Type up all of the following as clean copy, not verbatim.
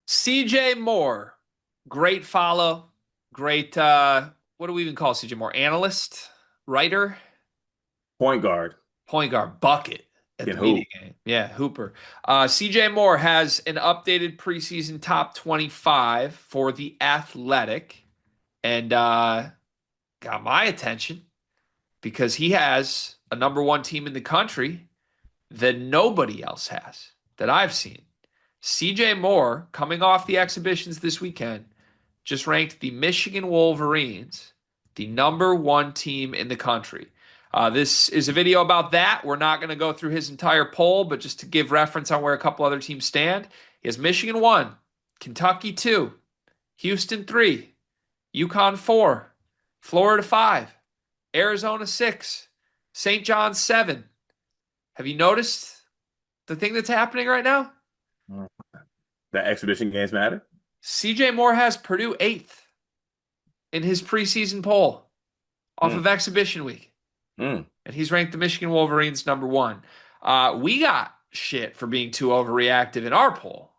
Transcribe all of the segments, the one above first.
CJ Moore, great follow. Great, what do we even call CJ Moore? Analyst, writer, Point guard point guard, bucket at can the media hoop. game. Yeah, Hooper. CJ Moore has an updated preseason top 25 for the Athletic and got my attention because he has a number one team in the country that nobody else has that I've seen. CJ Moore, coming off the exhibitions this weekend, just ranked the Michigan Wolverines the number one team in the country. This is a video about that. We're not going to go through his entire poll, but just to give reference on where a couple other teams stand, he has Michigan 1, Kentucky 2, Houston 3, UConn 4, Florida 5, Arizona 6, St. John's 7. Have you noticed the thing that's happening right now? Mm. The exhibition games matter. CJ Moore has Purdue 8th in his preseason poll off Mm, of exhibition week. mm. And he's ranked the Michigan Wolverines number one. We got shit for being too overreactive in our poll.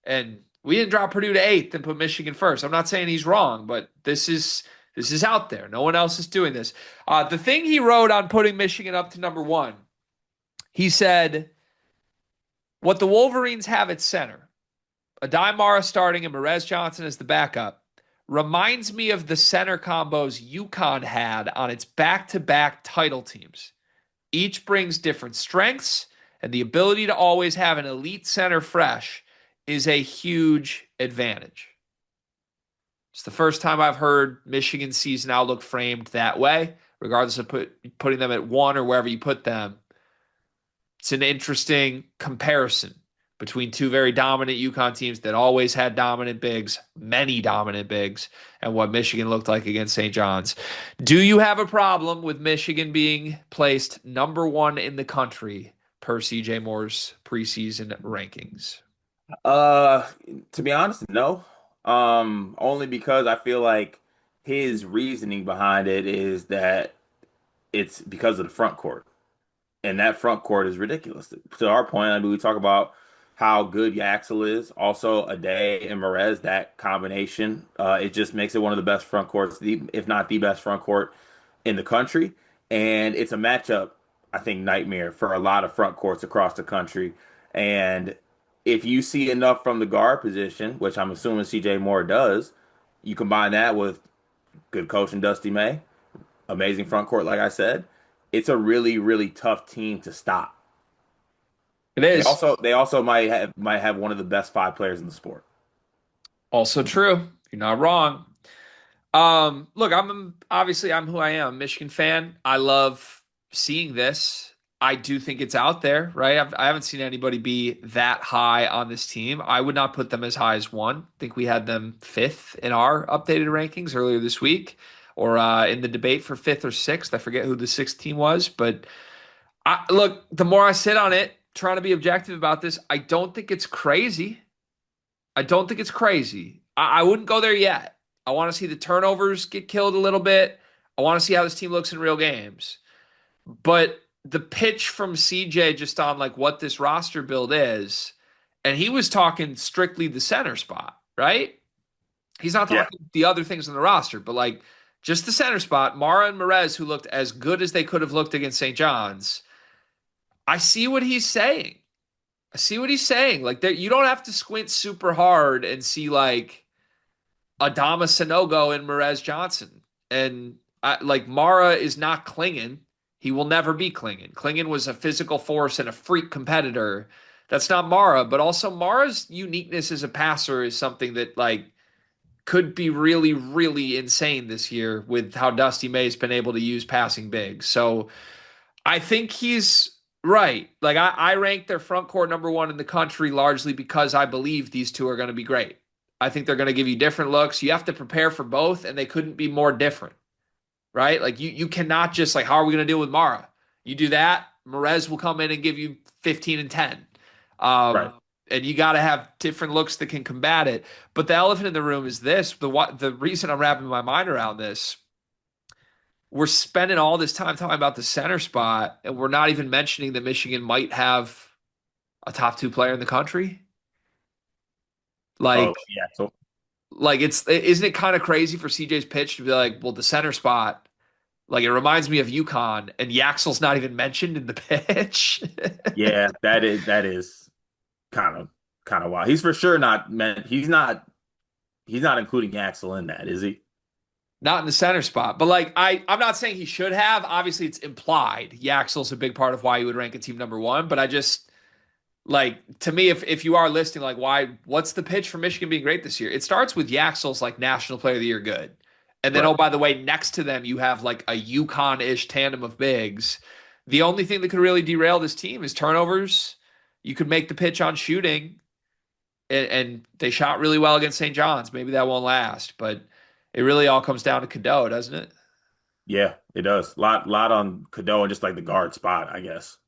And we didn't drop Purdue to 8th and put Michigan first. I'm not saying he's wrong, but this is out there. No one else is doing this. The thing he wrote on putting Michigan up to number one, he said, what the Wolverines have at center, Adai Mara starting and Merez Johnson as the backup, reminds me of the center combos UConn had on its back-to-back title teams. Each brings different strengths, and the ability to always have an elite center fresh is a huge advantage. It's the first time I've heard Michigan's season outlook framed that way, regardless of putting them at one or wherever you put them. It's an interesting comparison between two very dominant UConn teams that always had dominant bigs, many dominant bigs, and what Michigan looked like against St. John's. Do you have a problem with Michigan being placed number one in the country per CJ Moore's preseason rankings? Uh, to be honest, no. Only because I feel like his reasoning behind it is that it's because of the front court. And that front court is ridiculous. To our point, I mean, we talk about how good Yaxel is. Also, Ade and Merez, that combination, it just makes it one of the best front courts, if not the best front court in the country. And it's a matchup, I think, nightmare for a lot of front courts across the country. And if you see enough from the guard position, which I'm assuming CJ Moore does, you combine that with good coaching Dusty May, amazing front court, like I said, it's a really, really tough team to stop. It They is also they also might have one of the best five players in the sport. also true. You're not wrong. Look, I'm who I am, a Michigan fan. I love seeing this. I do think it's out there, right? I haven't seen anybody be that high on this team. I would not put them as high as one. I think we had them fifth in our updated rankings earlier this week, or in the debate for fifth or sixth. I forget who the sixth team was, but look, the more I sit on it, trying to be objective about this, I don't think it's crazy. I don't think it's crazy. I wouldn't go there yet. I want to see the turnovers get killed a little bit. I want to see how this team looks in real games. But the pitch from CJ just on like what this roster build is, and he was talking strictly the center spot, right? He's not Yeah. talking the other things on the roster, but like just the center spot. Mara and Merez, who looked as good as they could have looked against St. John's. I see what he's saying. I see what he's saying. Like there, you don't have to squint super hard and see like Adama Sanogo and Merez Johnson. And like Mara is not Klingon. He will never be Klingon. Klingon was a physical force and a freak competitor. That's not Mara, but also Mara's uniqueness as a passer is something that like could be really, really insane this year with how Dusty May's been able to use passing big. So I think he's right. Like I rank their front court number one in the country largely because I believe these two are going to be great. I think they're going to give you different looks. You have to prepare for both, and they couldn't be more different, right? Like you cannot just like, how are we going to deal with Mara? You do that, Merez will come in and give you 15 and 10. Right. And you got to have different looks that can combat it. But the elephant in the room is this: the reason I'm wrapping my mind around this, we're spending all this time talking about the center spot, and we're not even mentioning that Michigan might have a top two player in the country. Oh, Like, yeah. So it's isn't it kind of crazy for CJ's pitch to be like, well, the center spot, like it reminds me of UConn, and Yaxel's not even mentioned in the pitch. yeah, that is kind of kind of wild. He's for sure not meant. He's not including Axel in that, is he? Not in the center spot, but like I'm not saying he should have. Obviously, it's implied. Yaxel's a big part of why you would rank a team number one. But I just like to me, if you are listing like what's the pitch for Michigan being great this year? It starts with Yaxel's like National Player of the Year good, and then Right. oh by the way, next to them you have like a UConn-ish tandem of bigs. The only thing that could really derail this team is turnovers. You could make the pitch on shooting, and they shot really well against St. John's. Maybe that won't last, but it really all comes down to Cadeau, doesn't it? Yeah, it does. Lot on Cadeau and just like the guard spot, I guess.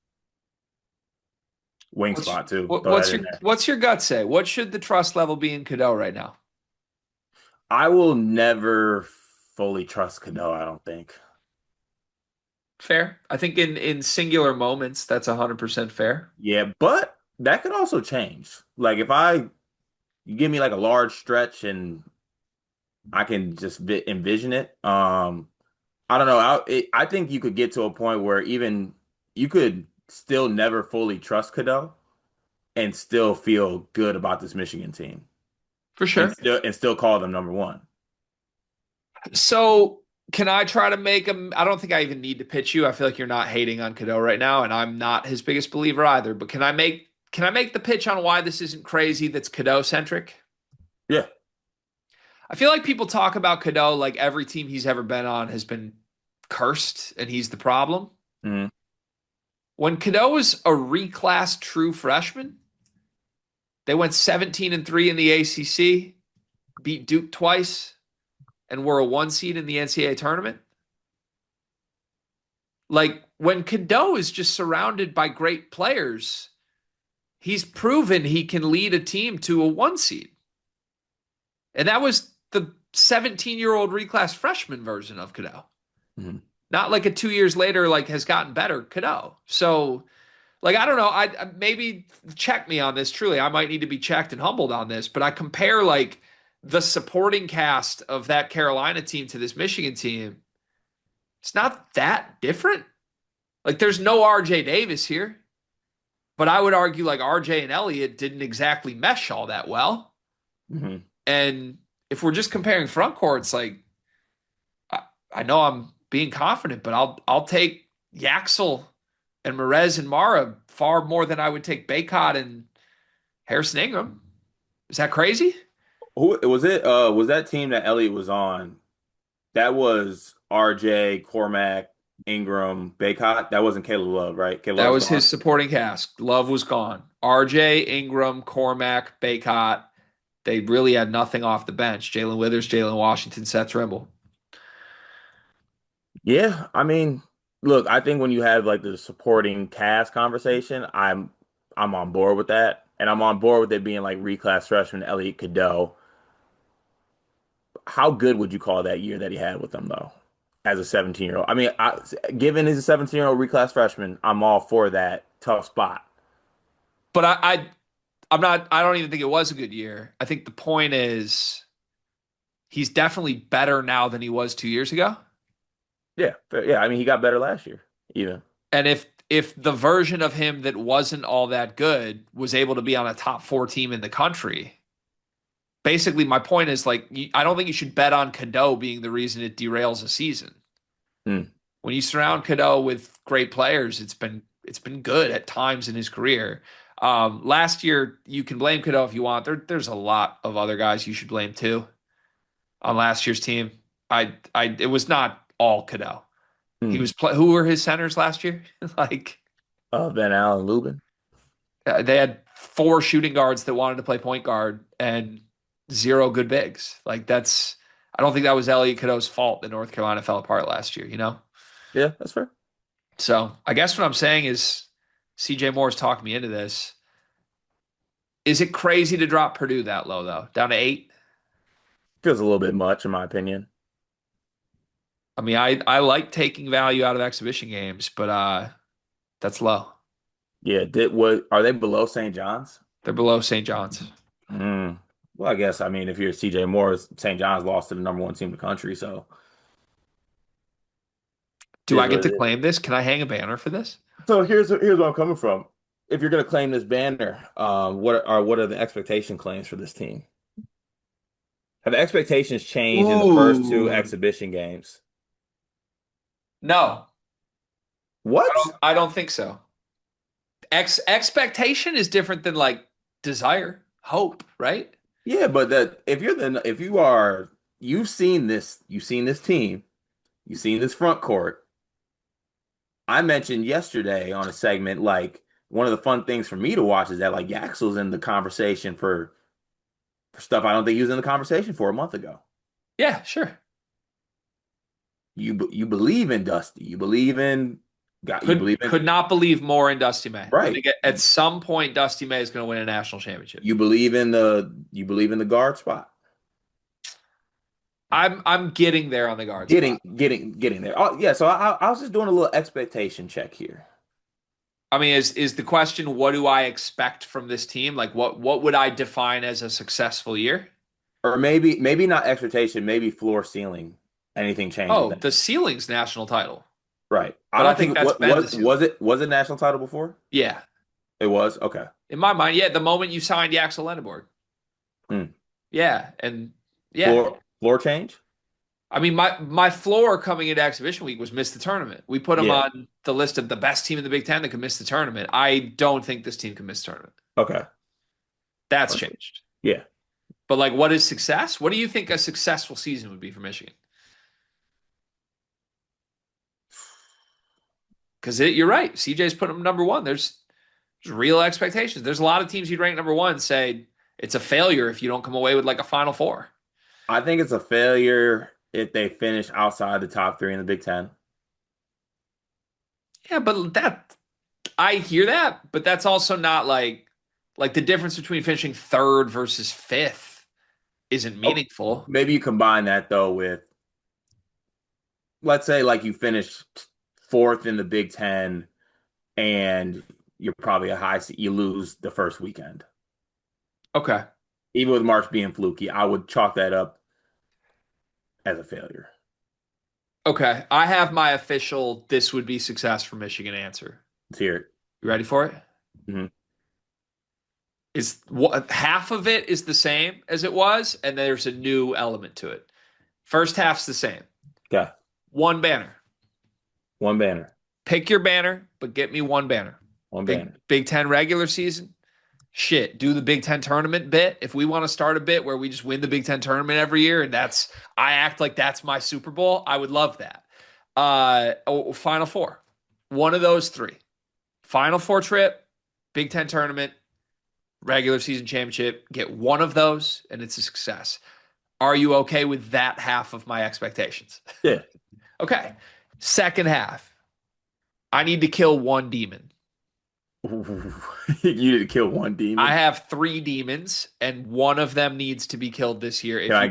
Wing What's spot too. what, Throw that what's in your there. what's your gut say? What should the trust level be in Cadeau right now? I will never fully trust Cadeau, I don't think. Fair. I think in singular moments, that's 100% fair. Yeah, but that could also change. Like if you give me like a large stretch and I can just envision it. I don't know. I think you could get to a point where even you could still never fully trust Cadeau and still feel good about this Michigan team For and sure. still call them number one. So can I try to make him? I don't think I even need to pitch you. I feel like you're not hating on Cadeau right now, and I'm not his biggest believer either. But can I make the pitch on why this isn't crazy that's Cadeau centric? Yeah. I feel like people talk about Cadeau like every team he's ever been on has been cursed and he's the problem. Hmm. When Cadeau was a reclass true freshman, they went 17-3 in the ACC, beat Duke twice, and were a one seed in the NCAA tournament. Like when Cadeau is just surrounded by great players, he's proven he can lead a team to a one seed. And that was the 17-year-old reclass freshman version of Cadeau. Hmm. Not like a 2 years later, like has gotten better Cadeau. So, like, I don't know. I maybe check me on this. Truly, I might need to be checked and humbled on this. But I compare like the supporting cast of that Carolina team to this Michigan team. It's not that different. Like, there's no RJ Davis here, but I would argue like RJ and Elliott didn't exactly mesh all that well. Hmm. And if we're just comparing front courts, like I, I know I'm being confident, but I'll take Yaxel and Merez and Mara far more than I would take Baycott and Harrison Ingram. Is that crazy? Who was it? Was that team that Elliott was on? That was RJ, Cormac, Ingram, Baycott. That wasn't Caleb Love, right? Caleb That Love's was gone. his supporting cast. Love was gone. RJ, Ingram, Cormac, Baycott. They really had nothing off the bench. Jalen Withers, Jalen Washington, Seth Trimble. Yeah, I mean, look, I think when you have like the supporting cast conversation, I'm on board with that, and I'm on board with it being like reclass freshman Elliot Cadeau. How good would you call that year that he had with them though, as a 17-year-old? I mean, given he's a 17-year-old reclass freshman, I'm all for that tough spot. But I'm not. I don't even think it was a good year. I think the point is he's definitely better now than he was 2 years ago. Yeah, yeah. I mean, he got better last year, even. And if the version of him that wasn't all that good was able to be on a top four team in the country, basically my point is like I don't think you should bet on Cadeau being the reason it derails a season. Hmm. When you surround Cadeau with great players, it's been good at times in his career. Last year, you can blame Cadeau if you want. There's a lot of other guys you should blame too on last year's team. It was not all Cadeau. He Hmm. was who were his centers last year? Like Van Allen, Lubin. they had four shooting guards that wanted to play point guard and zero good bigs. Like that's I don't think that was Elliot Cadeau's fault that North Carolina fell apart last year, you know? Yeah, that's fair. So I guess what I'm saying is CJ Moore's talked me into this. Is it crazy to drop Purdue that low though? Down to 8? Feels a little bit much, in my opinion. I mean, I like taking value out of exhibition games, but that's low. Yeah, did what? Are they below St. John's? They're below St. John's. Hmm. Well, I guess I mean if you're CJ Morris, St. John's lost to the number one team in the country, so it Do is I get what to it is. claim this? Can I hang a banner for this? So here's where I'm coming from. If you're going to claim this banner, what are the expectation claims for this team? Have the expectations changed in the first two Ooh. exhibition games? No, What? I don't think so. Expectation is different than like desire, hope, right? Yeah, but that if you are you've seen this team, you've seen this front court. I mentioned yesterday on a segment like one of the fun things for me to watch is that like Yaxel's in the conversation for stuff I don't think he was in the conversation for a month ago. Yeah, sure. You believe in Dusty. You believe in God. You Could believe in could not believe more in Dusty May. I right. think at some point Dusty May is going to win a national championship. You believe in the guard spot. I'm getting there on the guard spot. Getting there. Oh yeah. So I was just doing a little expectation check here, I mean, is the question what do I expect from this team? Like what would I define as a successful year? or maybe not expectation, maybe floor ceiling. Anything change with Oh, that? the ceiling's national title. Right. I But I don't think think that's what been the ceiling. was it national title before? Yeah. It was okay. In my mind, yeah, the moment you signed Yaxel Lenneborg. Hmm. Yeah. And yeah. Floor change. I mean, my floor coming into exhibition week was miss the tournament. We put them Yeah. on the list of the best team in the Big Ten that could miss the tournament. I don't think this team can miss the tournament. Okay. That's changed. Yeah. But like, what is success? What do you think a successful season would be for Michigan? Because you're right. CJ's putting them number one. There's real expectations. There's a lot of teams you'd rank number one say it's a failure if you don't come away with like a Final Four. I think it's a failure if they finish outside the top three in the Big Ten. Yeah, but that I hear that, but that's also not like the difference between finishing third versus fifth isn't Oh, meaningful. maybe you combine that though with let's say like you finish fourth in the Big Ten and you're probably a high seed, you lose the first weekend. Okay. Even with March being fluky, I would chalk that up as a failure. Okay. I have my official this would be success for Michigan answer. Let's hear it. You ready for it? Hmm. Is what half of it is the same as it was, and there's a new element to it. First half's the same. Okay. One banner. One banner. Pick your banner, but get me one banner. One Big banner. Big Ten regular season. Shit, do the Big Ten tournament bit. If we want to start a bit where we just win the Big Ten tournament every year, and that's I act like that's my Super Bowl, I would love that. Final Four. One of those three. Final Four trip, Big Ten tournament, regular season championship. Get one of those, and it's a success. Are you okay with that half of my expectations? Yeah. Okay. Second half. I need to kill one demon. You need to kill one I demon. have three demons, and one of them needs to be killed this year. Can I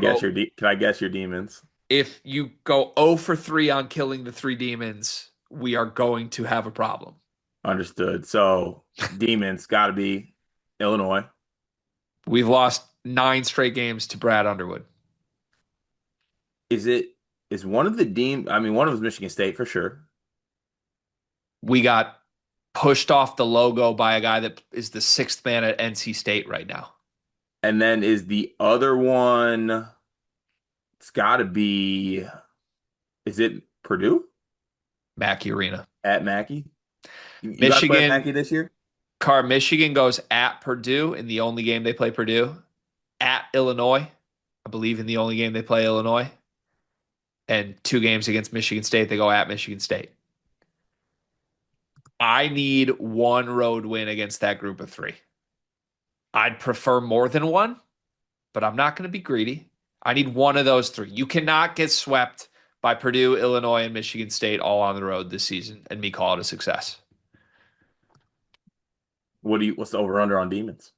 guess your demons? If you go 0 for 3 on killing the three demons, we are going to have a problem. Understood. So demons got to be Illinois. We've lost 9 straight games to Brad Underwood. Is it is one of the demon? I mean, one of them is Michigan State for sure. We got pushed off the logo by a guy that is the sixth man at NC State right now. And then is the other one? It's got to be. Is it Purdue Mackey Arena. at Mackey? You guys play at Michigan, Mackey this year? Michigan goes at Purdue in the only game they play Purdue, at Illinois, I believe in the only game they play Illinois, and 2 games against Michigan State, they go at Michigan State. I need one road win against that group of 3. I'd prefer more than one, but I'm not going to be greedy. I need one of those 3. You cannot get swept by Purdue, Illinois, and Michigan State all on the road this season and me call it a success. What's the over under on demons?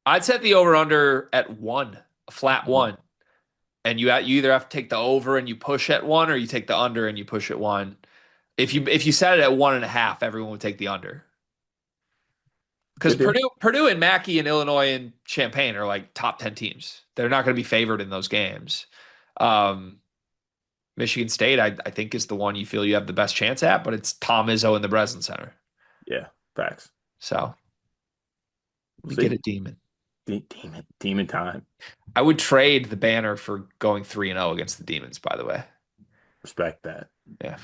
I'd set the over under at 1, a flat 1. And you either have to take the over and you push at 1, or you take the under and you push at 1. If you set it at 1.5, everyone would take the under. Because Could do. Purdue and Mackey and Illinois and Champaign are like top 10 teams. They're not going to be favored in those games. Um, Michigan State, I think, is the one you feel you have the best chance at, but it's Tom Izzo in the Breslin Center. Yeah, facts. So let We'll me get see. a demon. Demon time. I would trade the banner for going 3-0 against the Demons, by the way. Respect that. Yeah.